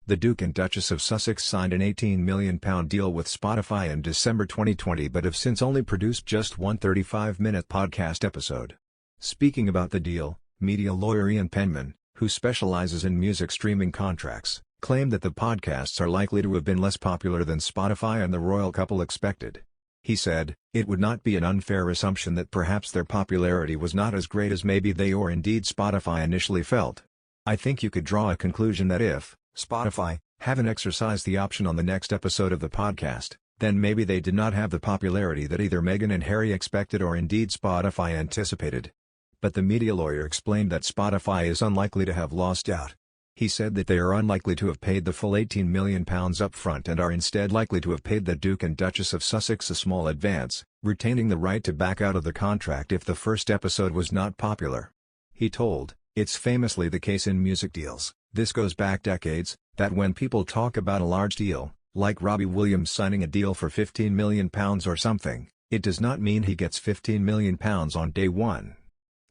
The Duke and Duchess of Sussex signed an £18 million deal with Spotify in December 2020 but have since only produced just one 35-minute podcast episode. Speaking about the deal, media lawyer Penman, who specializes in music streaming contracts, claimed that the podcasts are likely to have been less popular than Spotify and the royal couple expected. He said, "It would not be an unfair assumption that perhaps their popularity was not as great as maybe they or indeed Spotify initially felt. I think you could draw a conclusion that if Spotify haven't exercised the option on the next episode of the podcast, then maybe they did not have the popularity that either Meghan and Harry expected or indeed Spotify anticipated." But the media lawyer explained that Spotify is unlikely to have lost out. He said that they are unlikely to have paid the full £18 million up front and are instead likely to have paid the Duke and Duchess of Sussex a small advance, retaining the right to back out of the contract if the first episode was not popular. He told, "It's famously the case in music deals, this goes back decades, that when people talk about a large deal, like Robbie Williams signing a deal for £15 million or something, it does not mean he gets £15 million on day one.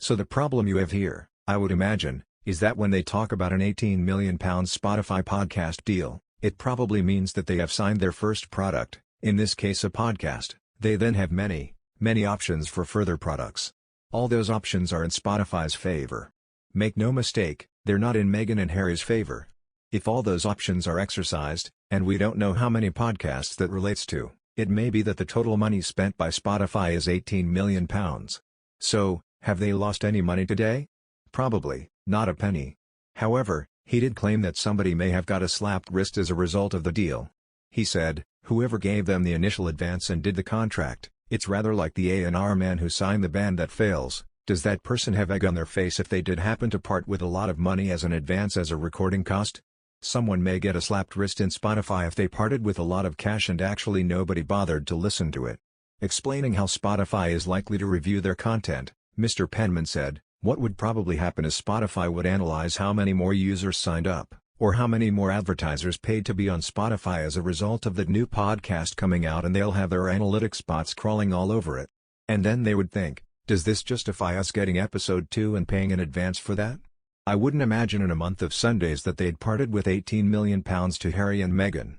So the problem you have here, I would imagine, is that when they talk about an £18 million Spotify podcast deal, it probably means that they have signed their first product, in this case a podcast. They then have many, many options for further products. All those options are in Spotify's favor. Make no mistake, they're not in Meghan and Harry's favor. If all those options are exercised, and we don't know how many podcasts that relates to, it may be that the total money spent by Spotify is £18 million. So, have they lost any money today? Probably, not a penny. However, he did claim that somebody may have got a slapped wrist as a result of the deal. He said, "Whoever gave them the initial advance and did the contract, it's rather like the A&R man who signed the band that fails. Does that person have egg on their face if they did happen to part with a lot of money as an advance as a recording cost? Someone may get a slapped wrist in Spotify if they parted with a lot of cash and actually nobody bothered to listen to it." Explaining how Spotify is likely to review their content, Mr. Penman said, "What would probably happen is Spotify would analyze how many more users signed up, or how many more advertisers paid to be on Spotify as a result of the new podcast coming out, and they'll have their analytics bots crawling all over it. And then they would think, does this justify us getting episode 2 and paying in advance for that? I wouldn't imagine in a month of Sundays that they'd parted with £18 million to Harry and Meghan."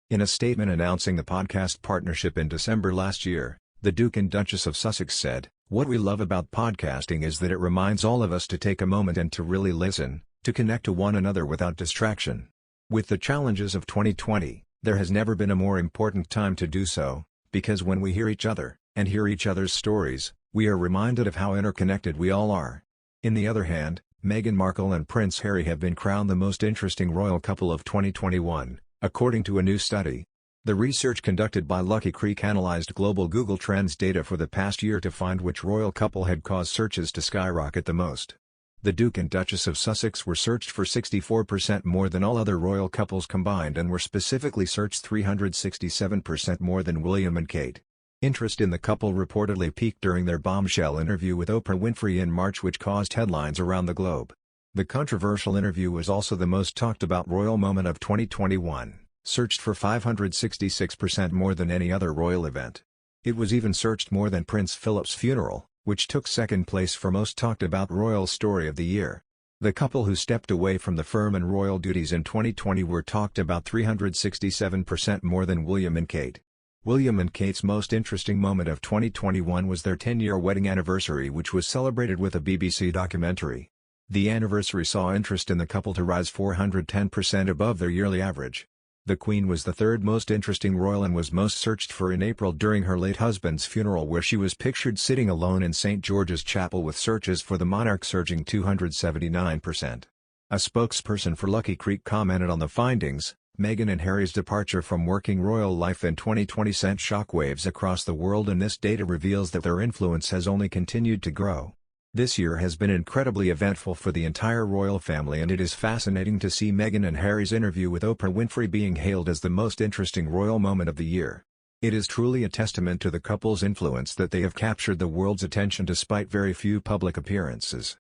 In a statement announcing the podcast partnership in December last year, the Duke and Duchess of Sussex said, "What we love about podcasting is that it reminds all of us to take a moment and to really listen, to connect to one another without distraction. With the challenges of 2020, there has never been a more important time to do so, because when we hear each other, and hear each other's stories, we are reminded of how interconnected we all are." In the other hand, Meghan Markle and Prince Harry have been crowned the most interesting royal couple of 2021, according to a new study. The research conducted by Lucky Creek analyzed global Google Trends data for the past year to find which royal couple had caused searches to skyrocket the most. The Duke and Duchess of Sussex were searched for 64% more than all other royal couples combined and were specifically searched 367% more than William and Kate. Interest in the couple reportedly peaked during their bombshell interview with Oprah Winfrey in March, which caused headlines around the globe. The controversial interview was also the most talked about royal moment of 2021. Searched for 566% more than any other royal event. It was even searched more than Prince Philip's funeral, which took second place for most talked about royal story of the year. The couple who stepped away from the firm and royal duties in 2020 were talked about 367% more than William and Kate. William and Kate's most interesting moment of 2021 was their 10-year wedding anniversary, which was celebrated with a BBC documentary. The anniversary saw interest in the couple to rise 410% above their yearly average. The Queen was the third most interesting royal and was most searched for in April during her late husband's funeral, where she was pictured sitting alone in St. George's Chapel, with searches for the monarch surging 279%. A spokesperson for Lucky Creek commented on the findings. Meghan and Harry's departure from working royal life in 2020 sent shockwaves across the world, and this data reveals that their influence has only continued to grow. This year has been incredibly eventful for the entire royal family, and it is fascinating to see Meghan and Harry's interview with Oprah Winfrey being hailed as the most interesting royal moment of the year. It is truly a testament to the couple's influence that they have captured the world's attention despite very few public appearances.